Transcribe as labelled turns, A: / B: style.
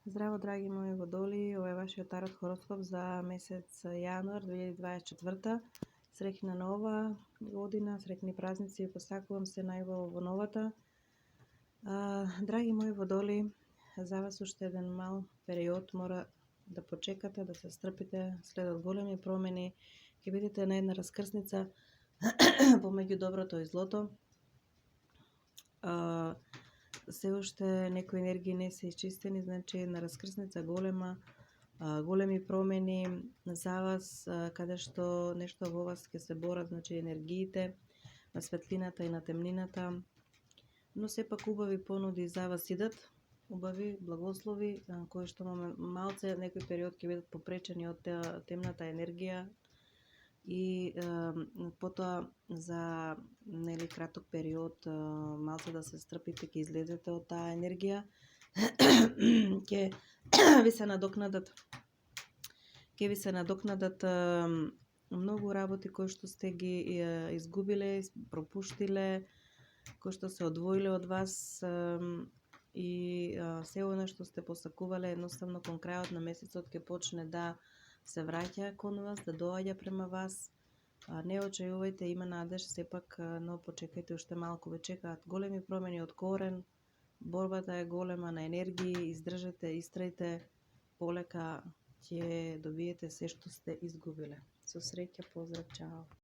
A: Здраво, драги мои водолии! Ова е вашиот тарот хороскоп за месец јануар 2024. Среќна нова година, среќни празници, посакувам се најубаво во новата. Драги мои водолии, за вас уште еден мал период мора да почекате, да се стрпите. Следот големи промени, ќе бидете на една раскрсница помеѓу доброто и злото. Се уште некои енергии не се исчистени, значи на раскрсница голема, големи промени за вас, каде што нешто во вас ќе се борат, значи енергиите на светлината и на темнината, но сепак убави понуди за вас идат, убави благослови, кои што малце некој период ќе бидат попречени од темната енергија и потоа за краток период малце да се стрпите, ќе излезете од таа енергија, ќе ви се надокнадат многу работи кои што сте ги изгубиле, пропуштиле, кои што се одвоиле од вас и се она што сте посакувале едноставно кон крајот на месецот ќе почне да се враќа кон вас, да доаѓа према вас. Не очајувајте, има надеж сепак, но почекајте уште малку, ве чекаат големи промени од корен, борбата е голема на енергии, издржете, истрајте, полека ќе добиете се што сте изгубиле. Со среќа, поздрав, чао!